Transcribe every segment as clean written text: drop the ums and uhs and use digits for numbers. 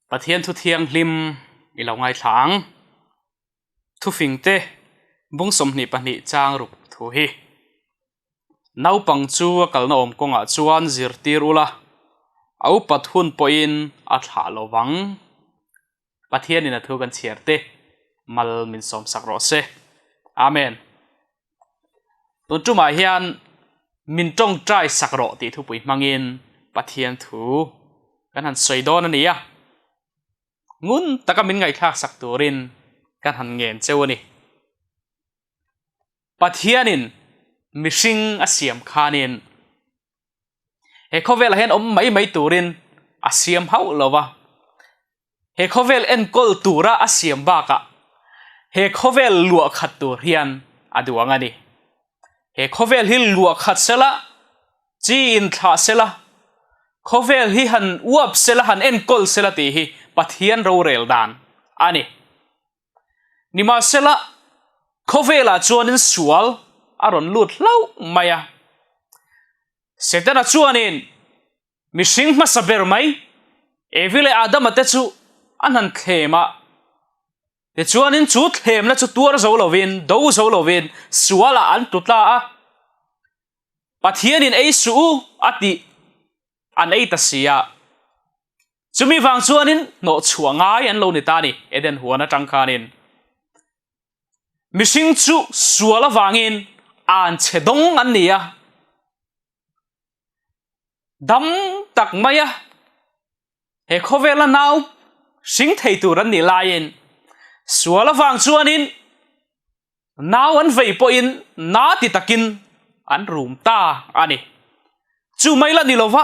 Pathian thu thiang lim ilaw ngai thang thu phing te bung som ni pani chang ruk thu hi nau pang chu kalna om konga chuan zirtir ula au pathun poin a thla lowang pathian in a thu kan chiarte mal min som sak ro se amen tun chu mai hian min tong trai sak ro ti thu pui mangin pathian thu kan han soidon ania ngun taka min ngai thak sak turin kan han ngen chewani pathianin mishing asiam khanin he khovel hen om mai turin asiam hau lova he khovel en kol tura asiam baka he khovel lua khat tur hian aduang ani he khovel hil lua khat sela chi in tha sela khovel hi han uap sela han en kol sela ti hi pathian ro rel dan ani nima sela khovela chuanin sual aron lut lau maya setana chuanin mishing ma saber mai evile adam ate chu anan thema te chuanin chu them na chu tur zo lovin do zo lovin suala an tutla a pathianin ei su ati an ei tasia chumi wang chuanin no chuangai an lo ni ta ni eden huana tangkhanin mishing chu suala wangin an chedong an nia dam tak maya he khovela nau sing thei tur an ni lain suala wang chuanin nau an vei po in na ti takin an rum ta ani chu mai la ni lova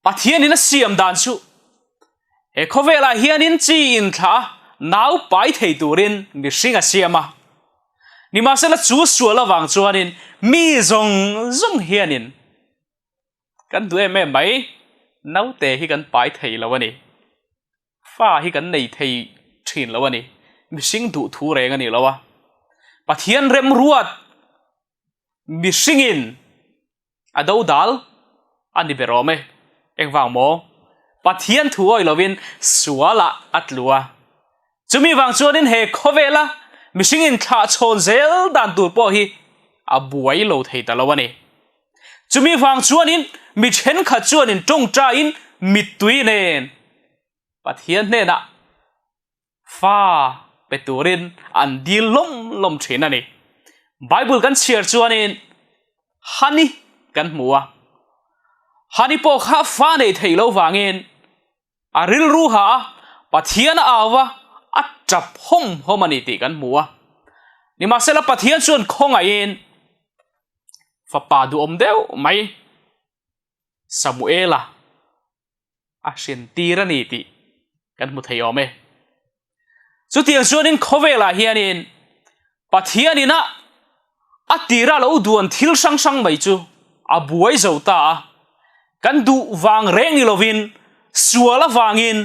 pathian in a siam dan chu he khovela hianin chi in tha nau pai thei turin mi singa siama ni ma sela chu suala wang chuanin mi zong zong hianin kan du em mai nau te hi kan pai thei lawani fa hi kan nei thei thin lawani mi sing du thu reng ani lawa pathian rem ruat mi singin ado dal ani berome engwang mo pathian thu oi lovin suala atlua chumi wang chuanin he khovela mishing in tha chon zel dan tur po hi abuai lo thei ta lawani chumi wang chuanin mi chen kha chuanin tong tra in mitui nen pathian ne na fa peturin an dil lom thin ani bible kan share chuanin hani kan muwa hani po kha fa nei thei lo wangin aril ru ha pathian awa atap homani ti kan muwa ni ma sela pathian chuan khonga in fa pa du om deu mai samuela a shin tirani ti kan mu thei ome chu tiang chuanin khovela hianin pathianina atira lo duan thil sang sang mai chu abuai zota kan du wang reng ni lovin suala wangin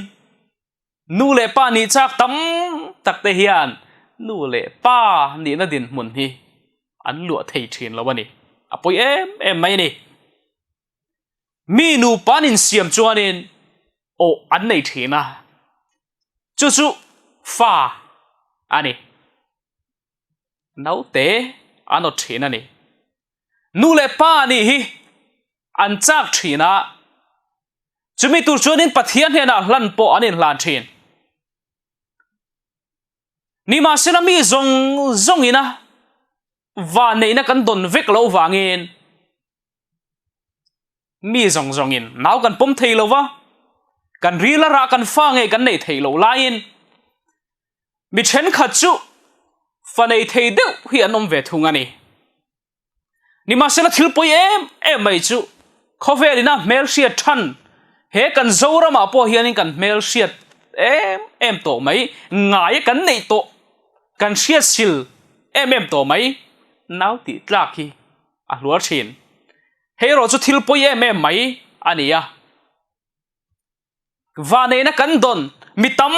nu le pa ni chak tam tak te hian nu le pa ni na din mun hi an lua thei thin lawani apoi em mai ni mi nu panin siam chuanin o an nei thina chu chu fa ani nau te ano thina ni nu le pa ni hi an chak thina chumi tur chuanin pathian hena hlan po anin hlan thin ni ma sela mi zong ina wa nei na kan don vek lo wangin mi zong in nau kan pom thei lova kan rila ra kan fa nge kan nei thei lo lain mi chen kha chu fa nei thei deuh hi anom ve thunga ni ma sela thil poi em mai chu khovelina mel sia than he kan zora ma po hianin kan mel sia em to mai ngai kan nei to kan sia sil em to mai nau ti tlak hi a hluar thin he ro chu thil poi em mai ania wa nei na kan don mitam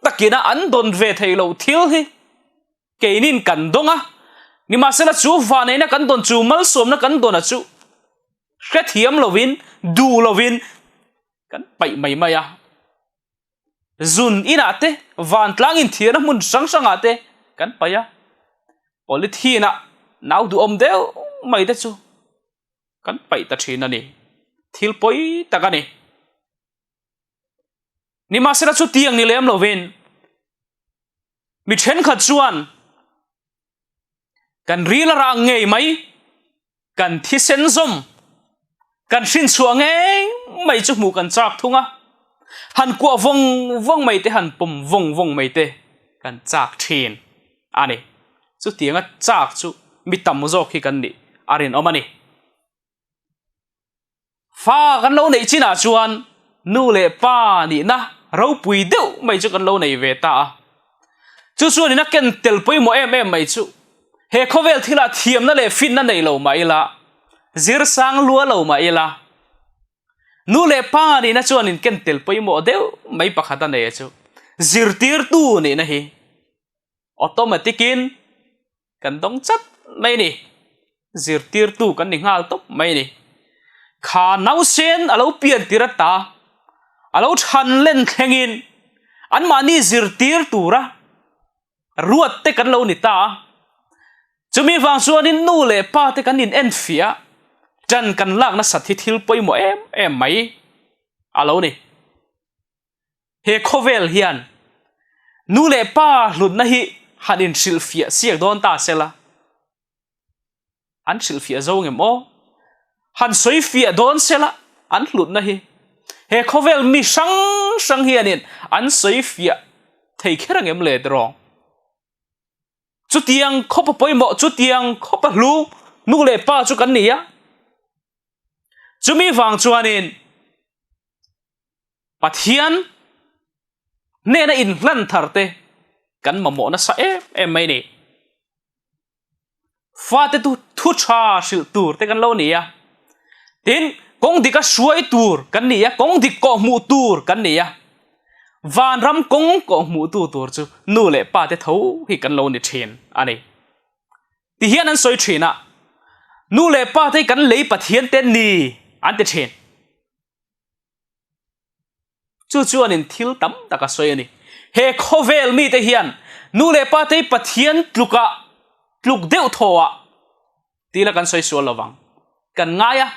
takina an don ve thei lo thil hi keinin kan donga ni ma sela chu wa nei na kan don chu mal som na kan don a chu hret hiam lovin du lovin kan pai mai mai a zun ina te van tlang in thira mun sang sang ate kan paya polythene nau du om deu mai te chu kan pai ta thina ni thil poi takani ni masera chu tiang ni lem lovin mi then khat chuan kan rila ra ngei mai kan thi sen zom kan shin chuang e mai chu mu kan chak thunga han kwa vong vong mai te han pum vong vong mai te kan chak thin ani chu tianga chak chu mi tam zo khi kan ni arin omani fa kan lo nei china chuan nu le pa ni na ro pui deu mai chu kan lo nei ve ta chu chuan ni na ken tel poi mo em mai chu he khovel thila thiam na le fin na nei lo mai la zir sang lua lo mai la nu le pa ni na chuan in ken tel poi mo deu mai pakhata nei chu zir tir tu ni na hi automatic in kan dong chat mai ni zir tir tu kan ni ngal top mai ni kha nau sen alo pian tirata alo than len thlengin an mani zir tir tura ruat te kan lo ni ta chumi wang chuan in nu le pa te kan in en fia chan kan lak na sathi thil poi mo em mai alo ni he khovel hian nu le pa hlut na hi hanin silfia siak don ta sela an silfia zo ngem o han soi fia don sela an hlut na hi he khovel mi sang sang hianin an soi fia thei kherang em le drong chu tiang khopa poimo chu tiang khopa hlu nu le pa chu kan nia chumi wang chuanin pathian ne na in hlan tharte kan mamo na sa em mai ni fa te tu thu cha sil tur te kan lo nia tin kong dika suai tur kan nia kong dik ko mu tur kan nia van ram kong ko mu tu tur chu nu le pa te tho hi kan lo ni thin ani ti hian an soi thina nu le pa te kan lei pathian te ni an te thin chu chuan in thil tam taka soi ani he khovel mi te hian nu le pa te pathian tluka tluk deu thowa tila kan soi sual lawang kan ngaya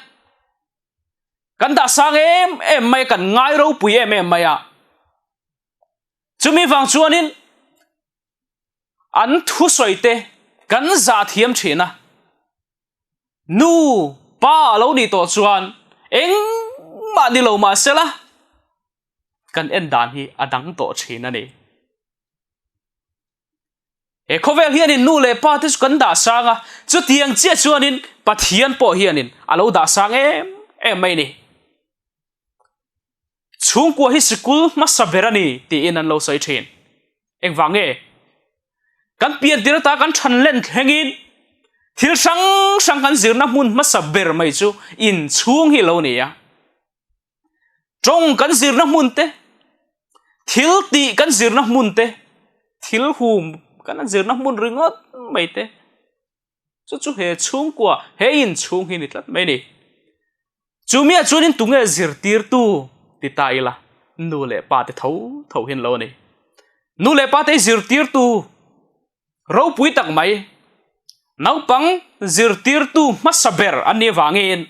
kan da sang em mai kan ngai ro pui em mai a chumi wang chuanin an thu soite kan za thiam thina nu pa lo ni to chuan eng ma ni lo ma sela kan en dan hi adang to thina ni e khovel hianin nu le pa te kan da sanga chu tiang che chuanin pathian po hianin alo da sang em mai ni chung kwa hi school ma saberani ti in an lo sai thin eng wange kan pian tirata kan than len thlengin thil sang sang kan zirna mun ma saber mai chu in chung hi lo ni ya trong kan zirna mun te thil ti kan zirna mun te thil hum kan zirna mun ringot mai te chu he chung kwa he in chung hi ni tlat mai ni chumia chunin tunge zir tir tu ti ta ila nu le pa te tho hin lo ni nu le pa te zir tir tu ro pui tak mai nau pang zir tir tu ma saber ani wangin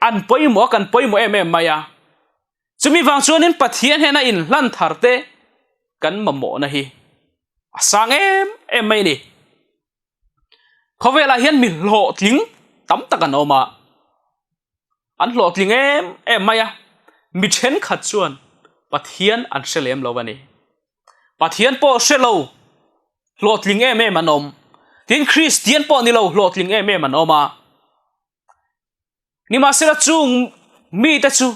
an poimo kan poimo em maya chumi wang chuanin pathian hena in hlan tharte kan mamo na hi asang em mai ni khowela hian mi lo tling tam takan oma an lo tling em maya mi then khat chuan pathian an selem lo bani pathian po selo lo tling em anom tin christian po ni lo tling em anoma ni ma sela chung mi ta chu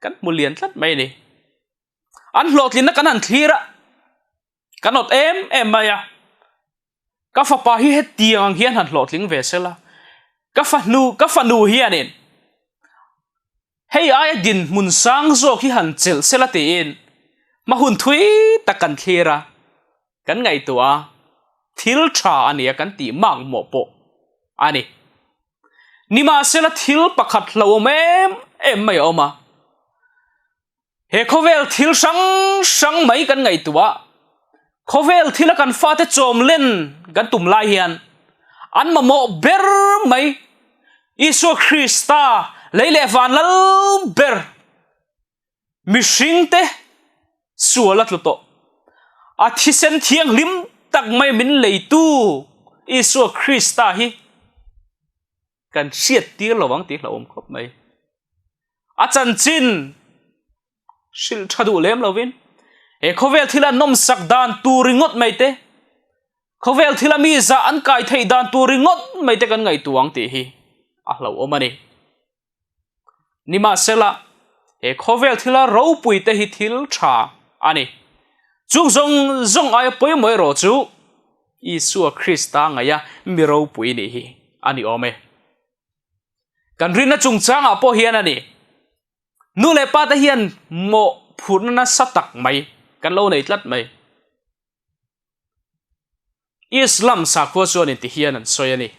kan mulian tlat mai ni an lo tlin na kan an thira kanot em maya ka fa pa hi het tiang hian han lo tling ve sela ka fa nu hianin hey ai din mun sang zo ki han chel sela te in ma hun thui takan thira kan ngai tua thil tha ania kan ti mang mo po ani nima sela thil pakhat lo em mai oma he khovel thil sang mai kan ngai tuwa khovel thila kan fa te chom len kan tum lai hian an ma mo ber mai Isu Christa leile van lal ber mishing te sualat luto a thisen thiang lim tak mai min leitu Isu Christa hi kan siat tir lawang ti hlawm khop mai a chan chin sil thadu lem lovin e khovel thila nom sak dan turingot mai te khovel thila mi za an kai thei dan turingot mai te kan ngai tuang ti hi a hlo omani nima sela e khovel thila ro pui te hi thil tha ani chung zong ai poi moi ro chu Isu Christa ngaya mi ro pui ni hi ani ome kan rina chung changa po hian ani nu le pa ta hian mo phurna satak mai kan lo nei tlat mai Islam sa ko chuan in ti hian an soi ani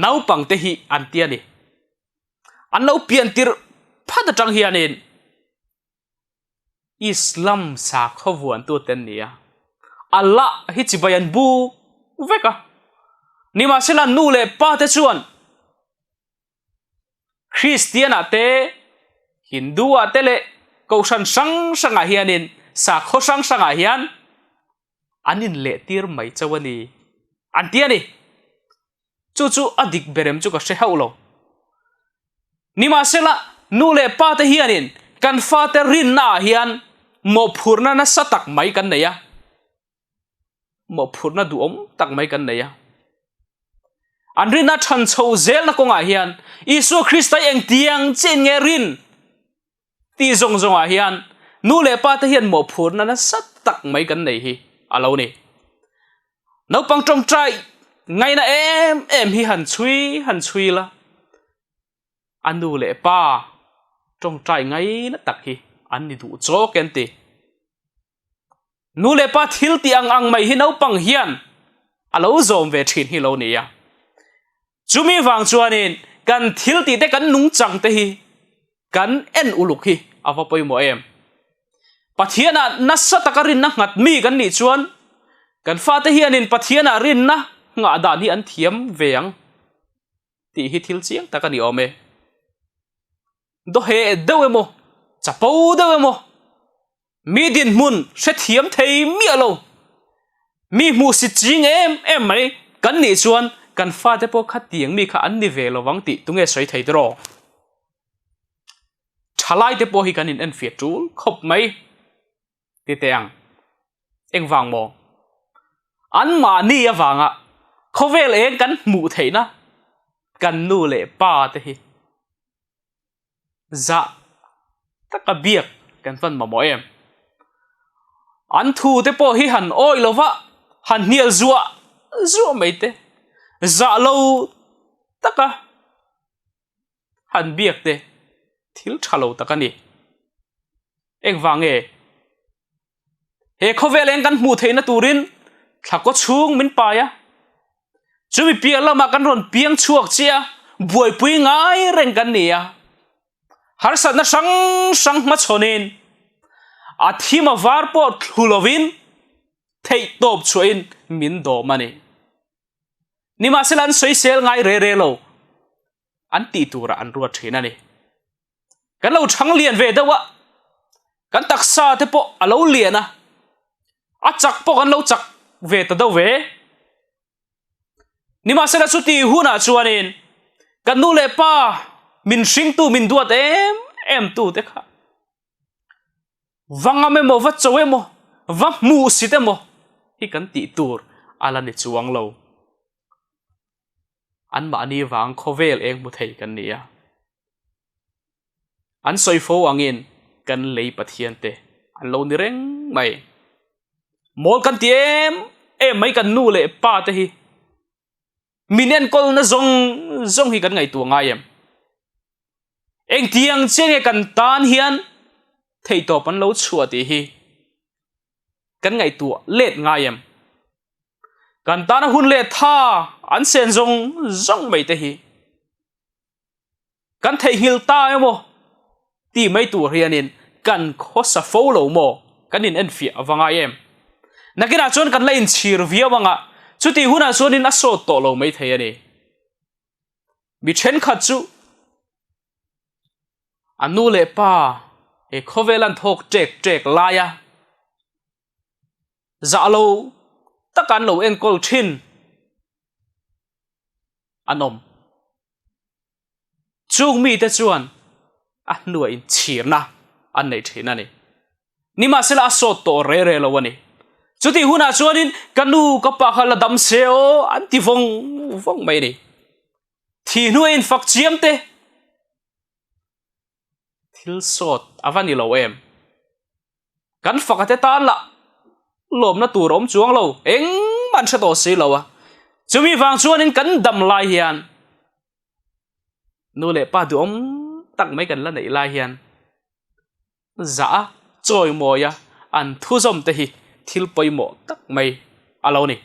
nau pang te hi an ti ani an lo pian tir phat atang hian in Islam sa khovuan tu ten nia Allah hi chibayan bu veka nima sela nu le pa te chuan Christian ate Hindu ate le kausan sang a hianin sa kho sang a hian anin le tir mai chawani antiani chu adik berem chu ka se haulo nima sela nu le pa te hianin kan fa te rin na hian mo phurna na satak mai kan neya mo phurna du om tak mai kan neya anrina than chho zel na konga hian Isu Christa eng tiang chen nge rin ti zong a hian nu le pa te hian mo phurna na sat tak mai kan nei hi alo ni no pang trong trai ngai na em hi han chui la anu le pa trong trai ngai na tak hi an ni du cho ken ti nu le pa thil ti ang mai hi no pang hian alo zom ve thin hi lo ni ya chumi wang chuanin kan thil ti te kan nung chang te hi kan en uluk hi awa poi mo em pathiana nasa takarin na ngat mi kan ni chuan kan fa te hianin pathiana rin na nga dan hi an thiam veang ti hi thil chiang takani ome do he dewemo chapo dewemo mi din mun se thiam thei mi alo mi mu si ching em mai kan ni chuan kan fa te po khat tiang mi kha an ni ve lo wang ti tunge soi thei dro thalai te po hi kan in en fiat tul khop mai ti teang eng wang mo an ma ni awanga khovel eng kan mu theina kan nu le pa te hi za taka biak kan fan ma mo em an thu te po hi han oi lova han nial zuwa mai te za lo taka han biak te thil thalo takani eng wange he khovel eng kan mu theina turin thako chung min pa ya chumi pia lama kan ron piang chuak chia buai pui ngai reng kan nia har sat na sang ma chonin a thima var po thulovin thei top chuin min do mani nima selan soi sel ngai re lo an ti tura an ruat thina ni kan lo thang lian ve dawa kan taksa te po alo liana a chak po kan lo chak ve ta do ve nima sela chu ti huna chuanin kan nu le pa min sing tu min duat em tu te kha wanga me mo va chowe mo va mu si te mo hi kan ti tur ala ni chuang lo an ma ni wang khovel eng mu thei kan nia an soi fo angin kan lei pathian te an lo ni reng mai mol kan tiem mai kan nu le pa te hi minen kol na zong hi kan ngai tu nga yem eng tiang chenge kan tan hian thei to pan lo chua ti hi kan ngai tu let nga yem kan tan hun le tha an sen zong zong mai te hi kan thei hil ta emo ti mai tur hianin kan khosa fo lo mo kanin en fi awanga em nakina chon kan lain chhir viawanga chuti huna chonin a so to lo mai thei ani mi then khat chu anu le pa e khovelan thok trek laya za lo takan lo en kol thin anom chung mi te chuan a nuwa in chirna an nei thina ni nima sela so to re lo ani chuti huna chuanin kanu ka pa khala dam seo anti vong mai ni thi nu in fak chiam te thil sot avani lo em kan fakate tan la lom na tur om chuang lo eng man sa to si lo a chumi wang chuanin kan dam lai hian nu le pa du om tak mai kan la nei lai hian za choi moya an thu zom te hi thil poi mo tak mai alo ni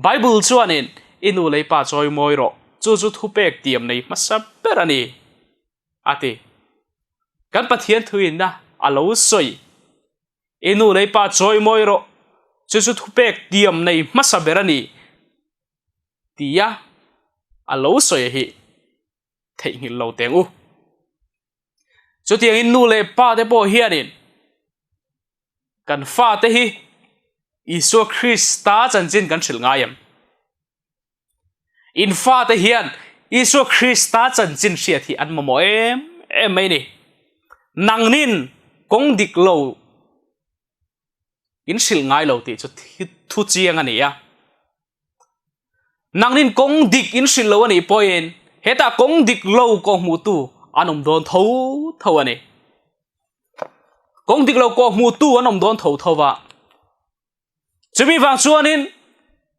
bible chuanin inu le pa choi moi ro chu thu pek tiam nei ma sa perani ati kan pathian thuin na alo soi inu le pa choi moi ro chu thu pek tiam nei ma sa berani tia alo soi hi thei ngil lo teng u chu tiang inu le pa te po hianin kan fa te hi isu Krista chan chin kan thil ngayam in fa te hian isu Krista chan chin sia thi an mo em mai ni nang nin kong dik lo in sil ngai lo ti chu thu chiang ani ya nang nin kong dik in sil lo ani poin heta kong dik lo ko mu tu anom don tho ani kong dik lo ko mu tu anom don tho wa chumi wang chuanin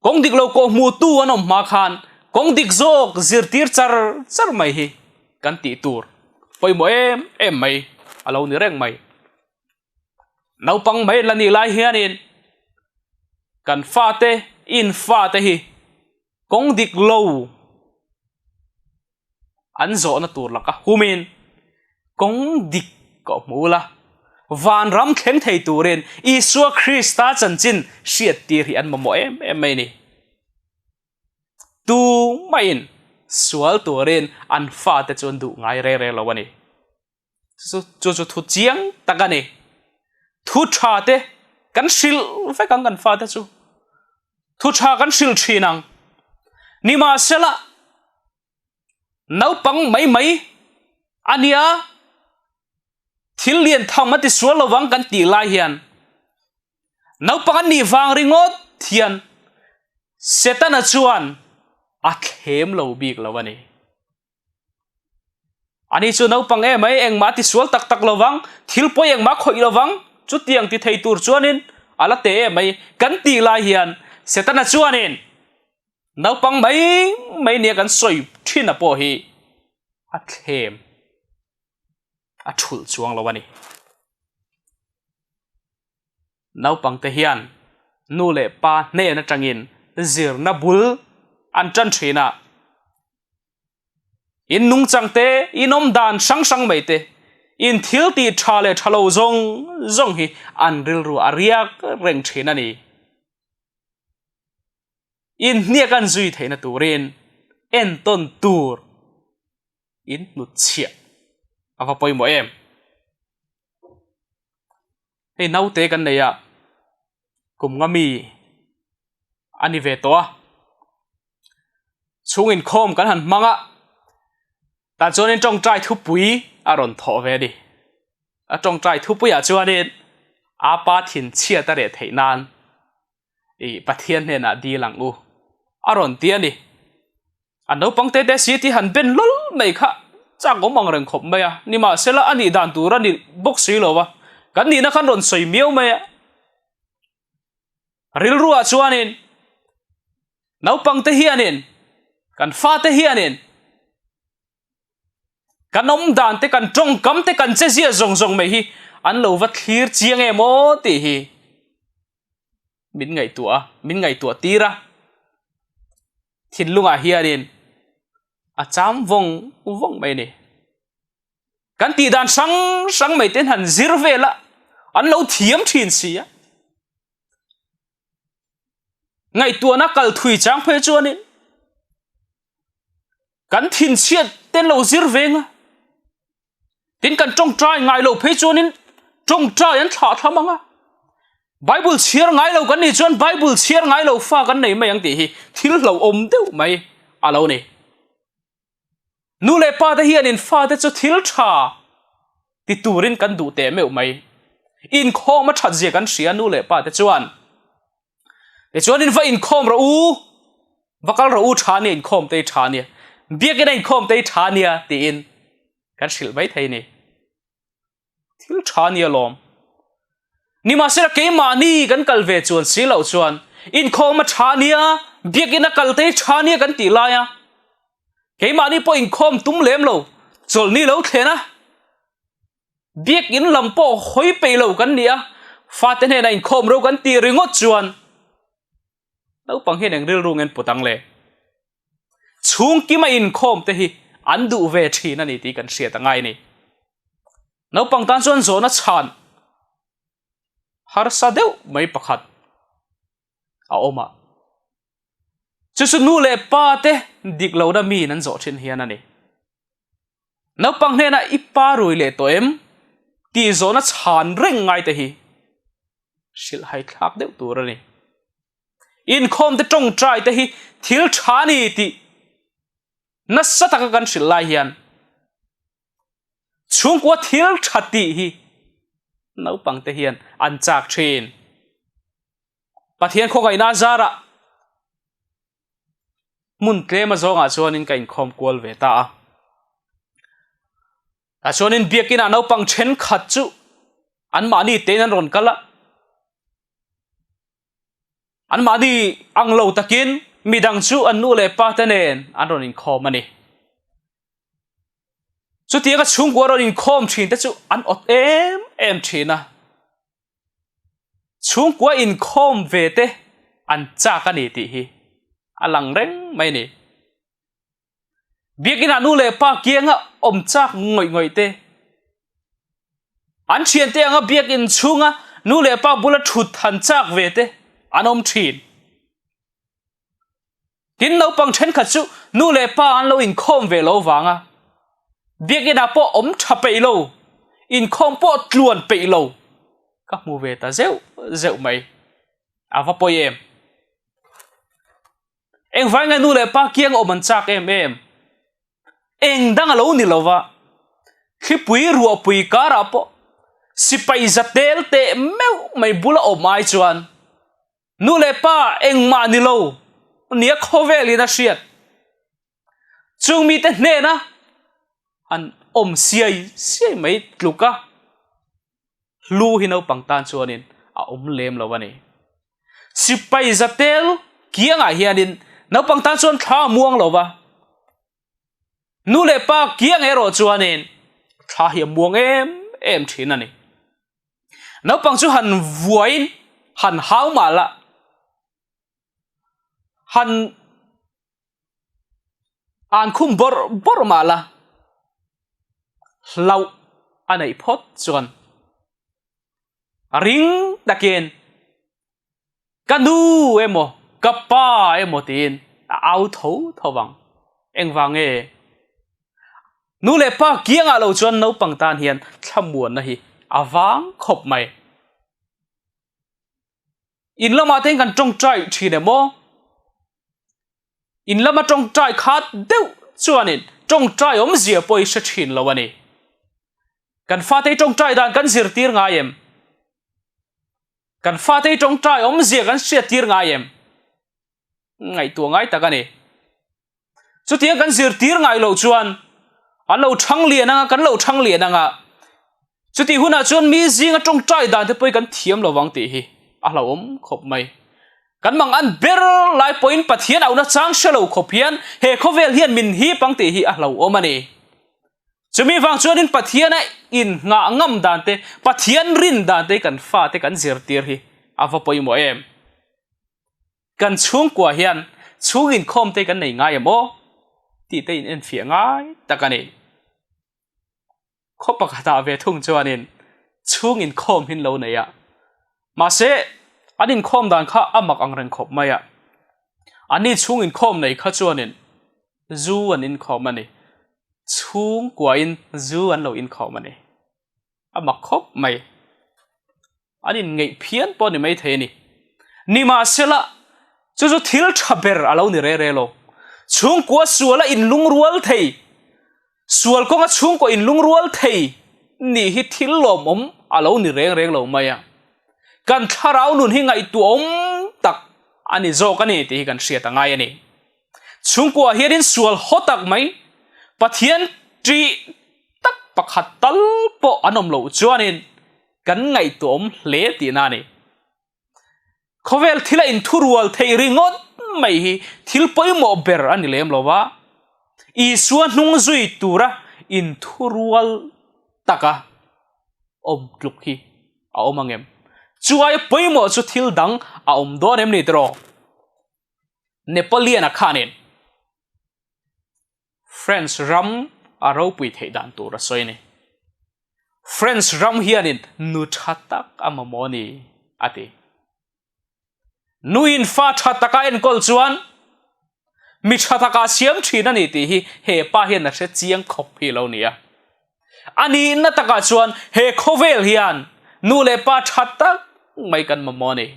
kong dik lo ko mu tu anom ma khan kong dik zok zirtir char mai hi kan ti tur poi mo em mai alo ni reng mai nau pang mai lani lai hianin kan fa te in fa te hi kong dik lo an zo na tur laka humin kong dik ko mula van ram khleng thei turin isu Krista chan chin siat tir hi an mo em mai ni tu main sual turin an fa te chon du ngai re lo ani chu thu chiang takani thu tha te kan sil fe kan fa te chu thu tha kan sil thinang nima sela nau pang mai ania thil lian thamati sual lawang kan ti lai hian nau pang ani wang ringot thian setana chuan a khem lo bik lawani ani chu nau pang mai eng ma ti sual tak lawang thil poi eng ma khoi lawang chu tiang ti thei tur chuanin ala te mai kan ti lai hian setana chuanin nau pang mai ne kan soi thina po hi a khem a thul chuang lawani nau pang te hian nu le pa ne na tangin zir na bul an chan thina in nung chang te inom dan sang mai te in thil ti thale thalo zong hi an ril ru ariak reng thina ni in nia kan zui theina turin en ton tur in nu chia ava poi mo em hey nau te kan neya kum ngami ani ve to chungin khom kan han manga ta chonin trong trai thu pui aron tho ve di a trong trai thu pui a chuanin a pa thin chia ta re theinan e pathian ne na di lang u aron ti ani anno pangte te si ti han ben lol mai kha chang ko mang reng khop mai a ni ma sela ani dan tu ra ni box si lo wa kan ni na khan ron soi miau mai a ril ru a chuanin nau pangte hianin kan fa te hianin kan om dan te kan trong kam te kan che zia zong mai hi an lo va thlir chiang e mo ti hi min ngai tua tira thìn lunga hianin a cham vong mai ni kan ti dan sang mai ten han zir vela an lo thiam thin sia ngai tua na kal thui chang phe chuanin kan thin chiat ten lo zir venga tin kan trong trai ngai lo phe chuanin trong trai an tha thamanga Bible chiar ngai lo kan ni chuan Bible chiar ngai lo fa kan nei mai ang ti hi thil lo om deuh mai alo ni nu le pa te hian in fa te chu thil tha ti turin kan du te meu mai in khom a that je kan sia nu le pa te chuan te chuan in va in khom ro u vakal ro u tha ni in khom te tha ni biak in khom te tha ni ti in kan sil mai thei ni thil tha ni lom ni ma sera ke ma ni kan kal ve chuan si lo chuan in khom a tha ni biak in a kal te tha ni kan ti la ya ke ma ni po in khom tum lem lo chol ni lo thena biak in lampo hoi pe lo kan nia fa te ne na in khom ro kan ti ringot chuan lo pang hen ang ril rungen putang le chung ki ma in khom te hi an du ve thi na ni ti kan sia ta ngai ni no pang tan chuan zo na chan har sa deu mai pakhat a oma chu su nu le pa te dik lo da mi nan zo thin hian ani no pang he na ipa rui le to em ti zo na chan reng ngai te hi sil hai thak deu tur ani in khom te tong trai te hi thil thani ti na sataka kan sil lai hian chung kwa thil thati hi no pang te hian an chak thin pathian kho gai na zara mun klema zonga chuan in kain khom kwal ve ta a chuan in biakin a no pang then khat chu an mani te nan ron kala an mani anglo takin midang chu an nu le pa ta nen an ron in khom ani chu ti ka chung kwa ron in khom thin te chu an ot em thina chung kwa in khom ve te an cha ka ni ti hi alang reng mai ni biakin anu le pa kianga om chak ngoi te an chien te anga biakin chunga nu le pa bula thut than chak ve te anom thin tin no pang then khat chu nu le pa an lo in khom ve lo wanga biakin a po om tha pe lo in khom po tluan pe lo ka mu ve ta zeu mai ava po em eng vai nga nu le pa kiang om an chak em eng dang lo ni lova khi pui ruo pui kara po si pai zatel te meu mai bula o mai chuan nu le pa eng ma ni lo nia khoveli na shiat chung mi te ne na an om siai mai tluka lu hino pangtan chuanin a om lem lo wani si pai zatel kianga hianin no pangtan chuan tha muang lo wa nu le pa kiang ero chuanin tha hi muang em thin ani no pang chu han vuain han hau mala han an khum bor mala lau anei phot chuan ring takin kanu emo kapa emo tin au thowang engwange nu le pa kianga lo chuan no pangtan hian thamuan na hi awang khop mai in lama ten kan tong trai thine mo in lama tong trai khat deu chuanin tong trai om zia poi sa thin lawani kan fa te tong trai dan kan zir tir nga em kan fa te tong trai om zia kan sia tir nga em ngai tu ngai ta kani chu tia kan zir tir ngai lo chuan an lo thang lian anga kan lo thang lian anga chu ti huna chuan mi zinga tong trai dan te poi kan thiam lo wang ti hi a lo om khop mai kan mang an ber lai point pathian au na chang shalo khopian he khovel hian min hi pang ti hi a lo om ani chumi wang chuan in pathian a in nga ngam dan te pathian rin dan te kan fa te kan zir tir hi ava poi mo em kan chung kwa hian chung in khom te kan nei ngai mo ti te in fia ngai takani khopa khata ve thung chuanin chung in khom hin lo nei ya ma se anin khom dan kha amak angreng khop maya ani chung in khom nei kha chuanin zu an in khom ani chung kwa in zu an lo in khom ani amak khop mai anin ngei phian po ni mai the ni ma sela chu chu thil thaber alo ni re lo chung kwa suala in lung rual thei sual ko nga chung ko in lung rual thei ni hi thil lom alo ni reng lo maya kan tharau nun hi ngai tu tak ani zo kani ti kan sia ta ngai ani chung kwa hianin sual hotak mai pathian tri tak pakhat tal po anom lo chuanin kan ngai tu hle ti na ni khovel thila in thurual thei ringot mai hi thil poimo ber ani lem lowa I suan nung zui tura in thurual taka tluk hi a omangem chuai poimo chu thil dang a don em ni tro Nepalian a khanin friends ram a ro pui thei dan tura soini friends ram hianin nu thatak amamoni ati nuin fa thataka en kol chuan mi thataka siam thina ni ti hi he pa hian na se chiang khop hi lo nia ani na taka chuan he khovel hian nu le pa thatak mai kan mamoni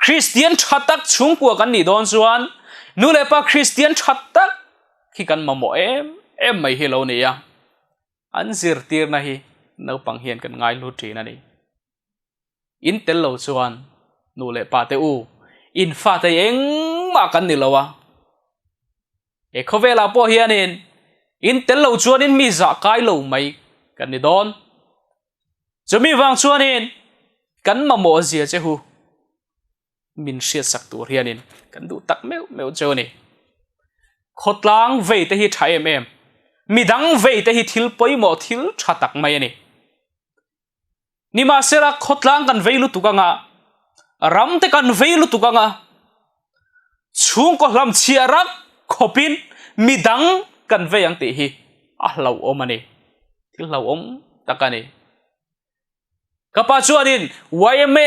Christian thatak chung kwa kan ni don chuan nu le pa Christian thatak khi kan mamo em mai hi lo nia an zir tir na hi no pang hian kan ngai lu thi na ni in tel lo chuan nu le pa te u in fa te eng ma kan ni lowa e khovela po hianin in tel lo chuan in mi za kai lo mai kan ni don chumi wang chuan in kan mamo zia che hu min sia sak tur hianin kan du tak meu choni khotlang ve te hi thai em midang ve te hi thil poimo thil thatak mai ani nima sera khotlang kan veilu tukanga ram te kan veilu tukanga chung ko lam chiarak khopin midang kan veyang ti hi a lo omani thil lo om takani kapa chuanin wayme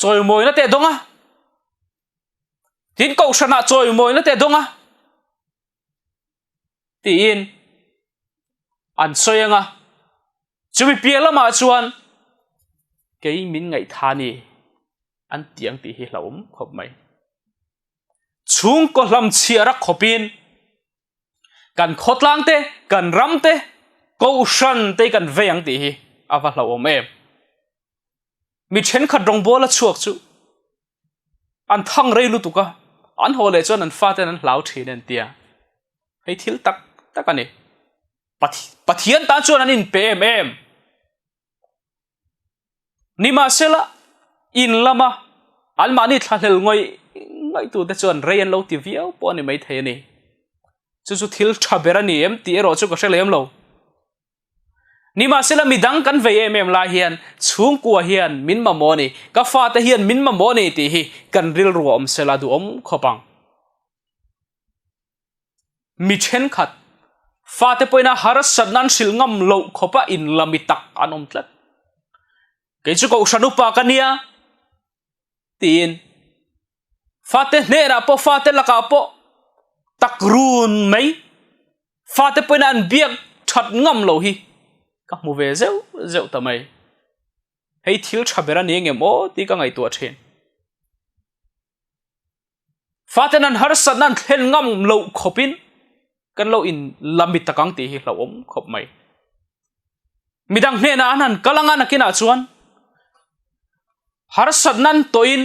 choi moi na te donga tin ko sana choi moi na te donga tin an soyanga chumi piela ma chuan ke min ngai thani an tiang ti hi hlom khop mai chung ko lam chiara khopin kan khotlang te kan ram te ko shan te kan veyang ti hi awa hlom em mi chen khat rong bola chuak chu an thang rei lu tuka an hole chon an fa ten an hlau thin an tia hei thil tak takani pathian ta chon an in pem em nima sela in lama almani thlahel ngoi tu te chon rei an lo ti viau po ni mai the ni chu thil thabera ni em ti ero chu ka selem lo nima sela midang kan ve em la hian chung kwa hian min mamoni ka fa te hian min mamoni ti hi kan ril ruam sela du khopang mi chen khat fa te poina har sadnan silngam lo khopa in lamitak anom tlat ke chu ko sanupa kania tin fa te nera po fa te laka po takrun mai fa te poina an biak that ngam lo hi ka mu ve zeu tamai hei thil thabera ni ngemo ti ka ngai tu athen fatenan har sanan thlen ngam lo khopin kan lo in lamit takang ti hi lo khop mai midang hne na anan kalanga nakina chuan har sanan toin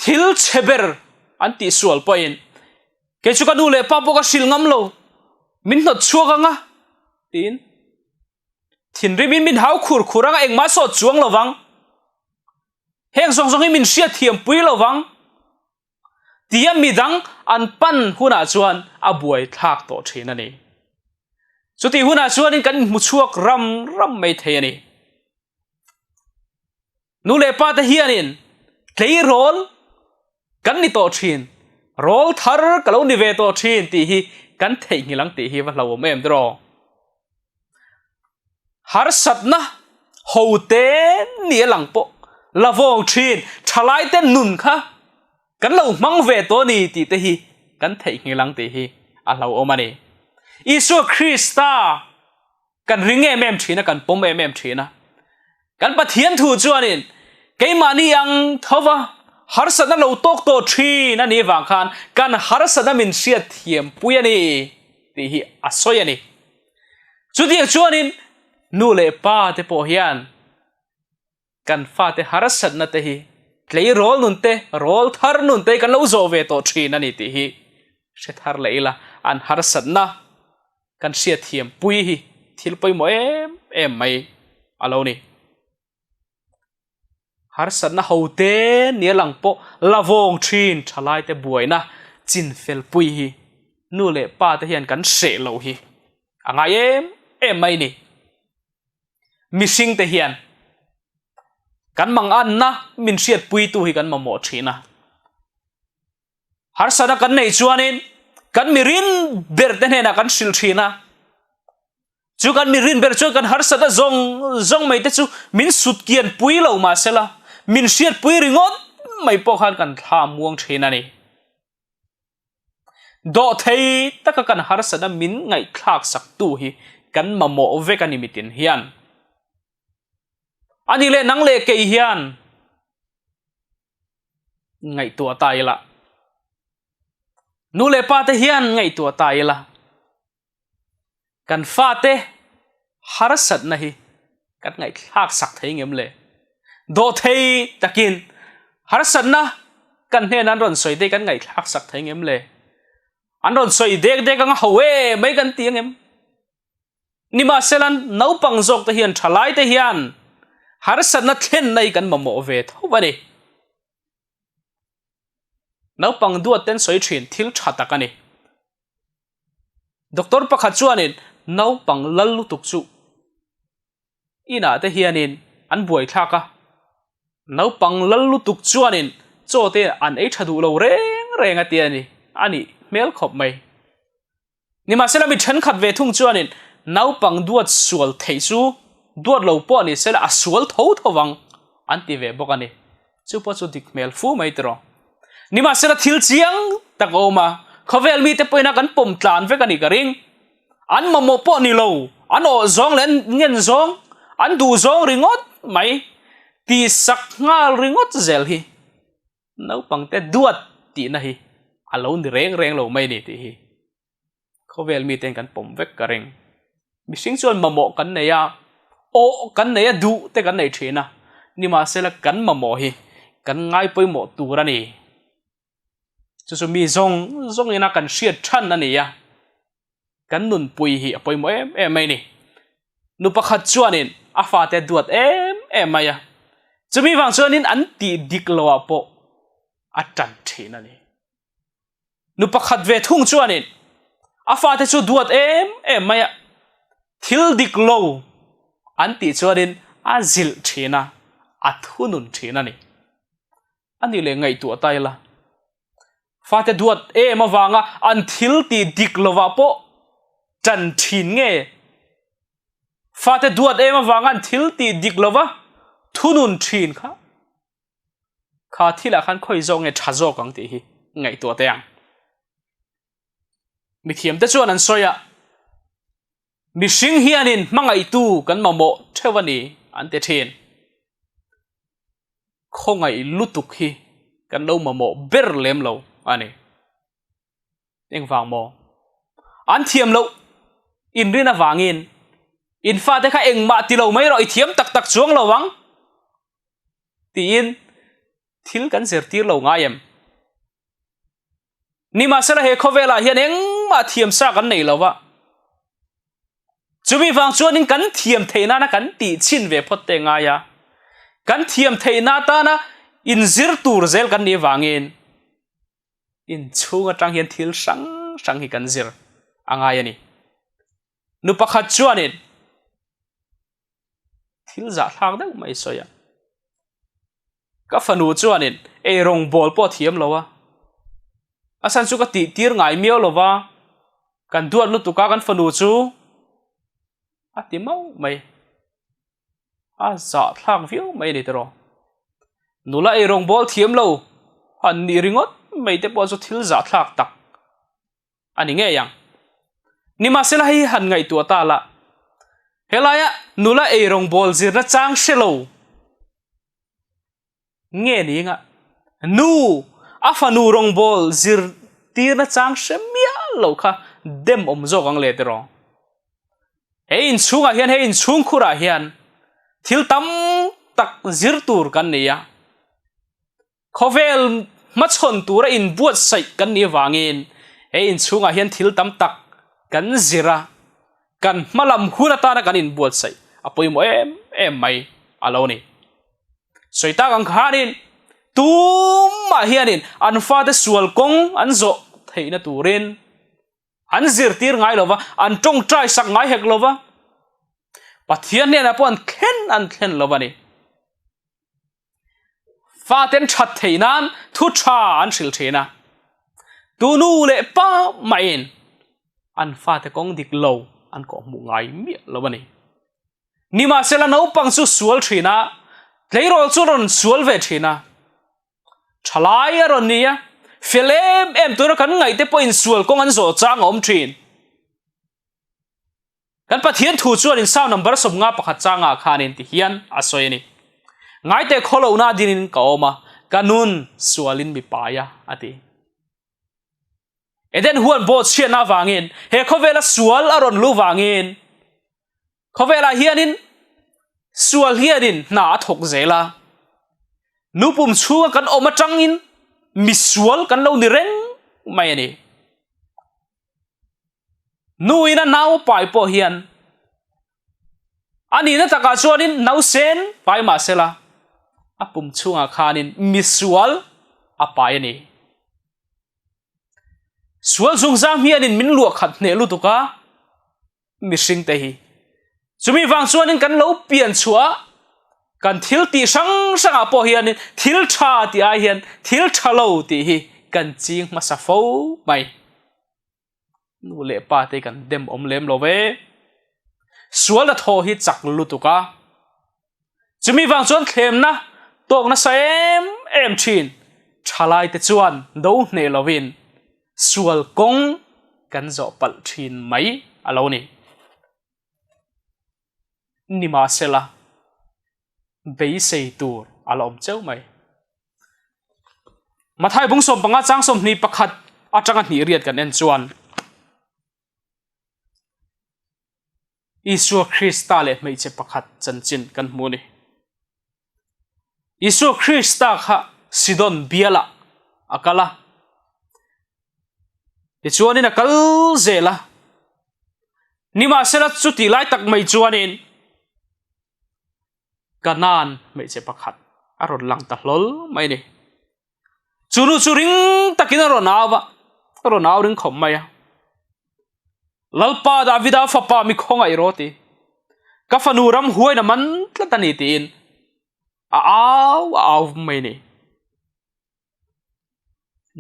thil cheber anti sual point ke chu ka du le pa po ka sil ngam lo min not chuaka nga tin thin rimin min hau khur khuranga engma so chuang lowang heng song song hi min sia thiam pui lowang tia midang an pan huna chuan abuai thak to thina ni chuti huna chuan in kan mu chuak ram mai the ani nu le pa ta hianin lấy rol kan ni to thin rol thar kalau ni ve to thin ti hi kan thei ngilang ti hi wa lo em dro har sat na ho te ni lang po lavong thin thalai te nun kha kan lo mang ve to ni ti te hi kan thei ngilang ti hi a lo omani Isu Krista kan ring em thina kan pom em thina kan pathian thu chuanin keimani ang thowa har sana lo tok to thi na ni wang khan kan har sana min sia thiam puyani ti hi asoyani chudi chuanin nu le pa te po hian kan fa te har sana te hi play role nun te role thar nun te kan lo zo ve to thi na ni ti hi se thar leila an har sana kan sia thiam pui hi thil poi mo em mai alo ni har sana hote ni lang po lavong thin thalai te buaina chin fel pui hi nu le pa te hian kan se lo hi anga em mai ni missing te hian kan mang an na min siat pui tu hi kan mamo thina har sana kan nei chuanin kan mirin ber te na kan sil thina chu kan mirin ber chu kan har sada zong mai te chu min sut kian pui lo ma sela min siat pui ringot mai po khan kan tha muang thina ni do thei taka kan har sada min ngai thak sak tu hi kan mamo ve kan imitin hian ani le nang le ke hian ngai tua tai la nu le pa te hian ngai tua tai la kan fa te har sat na hi kan ngai thak sak thei ngem le do thei takin har sat na kan he nan ron soi te kan ngai thak sak thei ngem le an ron soi dek dek ang hawe mai kan tiang em nima selan nau pang jok te hian thalai te hian har sat na thlen nei kan mamo ve thobani nau pang duat ten soi thin thil thata kani doctor pakhat chuanin nau pang lallu tuk chu ina te hianin an buai thlaka nau pang lallu tuk chuanin chote an ei thadu lo reng atiani ani mel khop mai nima selami than khat ve thung chuanin nau pang duat sual thei chu duat lo po ni sela asual tho thowang an ti ve bokani chu po chu dik mel fu mai tro nima sela thil chiang takoma khovel mi te poina kan pom tlan ve kani karing an mamo po ni lo an o zong len ngen zong an du zong ringot mai ti sak ngal ringot zel hi nau pang te duat ti na hi alo ni reng lo mai ni ti hi khovel mi ten kan pom vek karing mi sing chuan mamo kan neya o kan neya du te kan nei thina nima sela kan mamo hi kan ngai poi mo turani chu mi zong ina kan siat than ani ya kan nun pui hi apoi mo em mai ni nu pakhat chuanin afa te duat em mai ya chumi wang chuanin an ti diklowa po atan thina ni nu pakhat ve thung chuanin afa te chu duat em mai ya thil diklo an ti chuanin azil thina athunun thina ni ani le ngai tu tai la fa te duat ma wanga an thil ti diklowa po chan thin nge fa te duat ma wanga an thil ti diklowa thunun thin kha thila khan khoi zong nge thazo kang ti hi ngai tu teang mi thiam te chuan an soya mi sing hianin mangai tu kan mamo thewani an te thin khongai lutuk hi kan lo mamo ber lem lo ani eng wang mo an thiam lo in rina wangin in fa te kha eng ma ti lo mai roi thiam tak tak chuang lo wang ti in thil kan zer tir lo nga em ni ma sala he khovela hian eng ma thiam sa kan nei lo wa chumi wang chuan in kan thiam theina na kan ti chin ve phot te nga ya kan thiam theina ta na in zir tur zel kan ni wangin in chunga tang hian thil sang hi kan zir anga yani nu pakhat chuanin thil za thak deuh mai soya ka fanu chuanin e rong bol po thiam lowa asan chu ka ti tir ngai miao lova kan duan lu tuka kan fanu chu ati mau mai a za thlang viu mai ni tro nula e rong bol thiam lo han ni ringot mai te po chu thil za thlak tak ani nge yang ni ma sela hi han ngai tu ta la helaya nula e rong bol zir na chang shelo nghe ni nga nu afanu rong bol zir tir na chang shemia lo kha dem om zo gang le tero hein chunga hian hein chung khura hian thil tam tak zir tur kan nia khovel machon tura in buat sai kan ni wangin hein chunga hian thil tam tak kan zira kan malam huna ta na kan in buat sai apoi mo em mai alone soita gang khanin tum ma hianin an fa te sual kong an zo theina turin an zir tir ngai lova an tong trai sak ngai hek lova pathian ne na pon khen an khen lova ni fa ten that theinan thu tha an sil thena tu nu le pa main an fa te kong dik lo an ko mu ngai mi lova ni nima sela no pang chu sual thina leirol chu ron sual ve thina thalai ron nia filem em tu kan ngai te po in sual kong an zo chang om thin kan pathian thu chuan in sound number som nga pakhat changa khanin ti hian asoi ni ngai te kholo na dinin ka oma kanun sualin mi paya ati eden huan bo chian na wangin he khovela sual aron lu wangin khovela hianin sual hianin na thok zela nupum chunga kan oma tangin misual kan lo ni reng mai ani nuina naw pai po hian ani na taka chuanin nau sen pai ma sela apum chunga khanin misual apai ani sual zung zam hianin min lu khat ne lu tuka mishing te hi chumi wang chuanin kan lo pian chua kan thil ti sang sang apo hian thil tha ti a hian thil thalo ti hi kan ching ma sa fo mai nu le pa te kan dem om lem love sual la tho hi chak lu tuka chumi wang chuan thlem na tok na sa em thin thalai te chuan do ne lovin sual kong kan zo pal thin mai alo ni nima sela bei sei tur alom cheu mai mathai bung som panga chang som ni pakhat atanga ni riat kan en chuan Isu Krista le mei che pakhat chan chin kan mu ni Isu Krista kha sidon biala akala ti chuanin akal zela nima sela chuti lai tak mai chuanin kanan mei che pakhat aron lang ta hlol mai ni chunu churing takin ro naw ring khom mai lalpa davida fapa mi khongai roti ka fanuram huai na man tlatani tin aw mai ni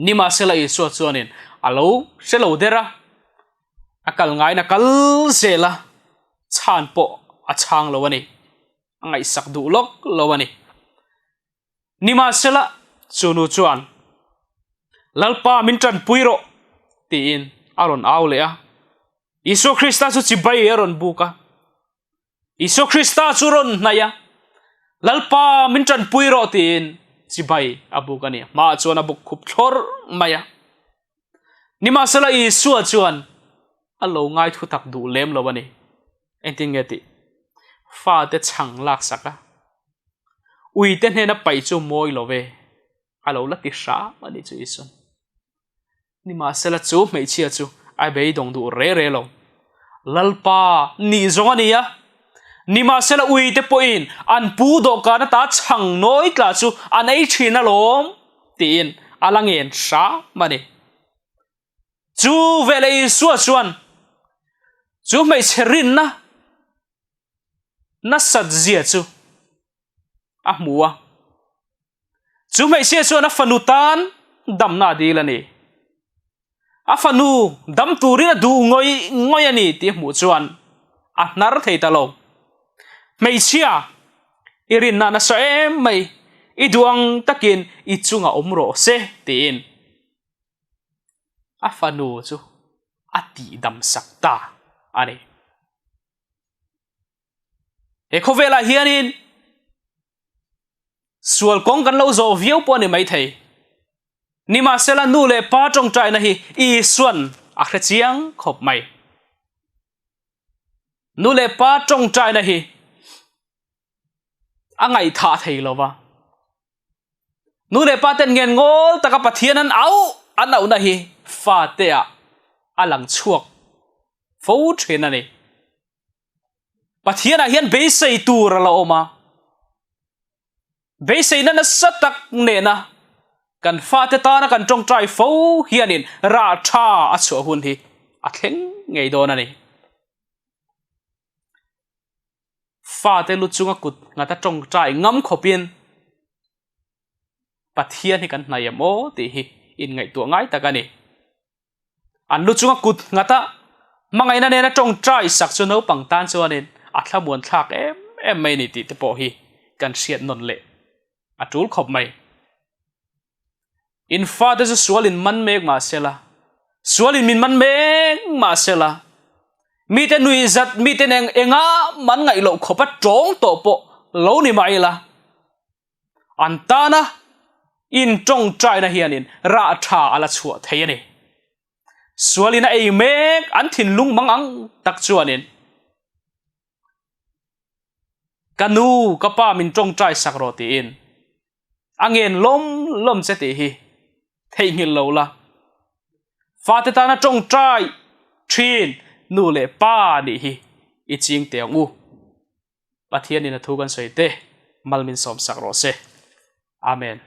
nima sela isu chuanin alo selo dera akal ngai na kal zela chan po achang lowani ngai sak du lok lowani nima sela chunu chuan lalpa mintran puiro tin aron aule a Isu Krista chu chibai aron buka Isu Krista churon naya lalpa mintran puiro tin chibai abuka ni ma chuan abuk khup thlor maya nima sela Isu chuan alo ngai thu tak du lem lowani entingeti fa te chang lak saka ui te hne na pai chu moi love alo la ti sha mani chu ison ni ma sela chu mei chia chu ai bei dong du re lo lalpa ni zonga ni ya ni ma sela ui te poin an pu do ka na ta chang noi tla chu anei thina lom tin alangen sha mani chu vele su chuan chu mei cherin na sat zia chu a muwa chú mày xe xuân phanu tan đâm na đi là nè phanu đâm turi là du ngồi ngồi anh nè tiếc mu chuan nar thấy ta lâu mày chia irin na sa em mày iduang takin ichunga omro se tin phanu chu ati đâm sakta anh Ekovela hianin sual kong kan lo zo viau po ni mai thei ni ma sela nu le pa tong trai na hi I suan a khre chiang khop mai nu le pa tong trai na hi angai tha thei lova nu le pa ten ngen ngol taka pathian an au na hi fa te a alang chuak fo thena ni pathian a hian be sei tur la oma be sei na satak ne na kan fa te ta na kan tong trai fo hianin ra tha a chu hun hi a thleng ngei do na ni fa te lu chunga kut nga ta tong trai ngam khopin pathian hi kan hnai mo ti hi in ngai tu ngai ta ka ni an lu chunga kut nga ta mangai na ne na tong trai sak chu no pang tan chuanin atla muan thak em mai ni ti te po hi kan siat non le atul khop mai in fa de sualin man mek ma sela sualin min man mek ma sela mi te nui zat mi te neng enga man ngai lo khopa trong to po lo ni mai la antana in tong trai na hianin ra tha ala chua thei ani sualina ei mek an thin lung mangang tak chuanin kanu kapa min tong trai sakro ti in angen lom se ti hi thei ngil lo la fa te ta na tong trai thin nu le pa ni hi I ching te ngu pathian in a thu kan soi te malmin som sakro se amen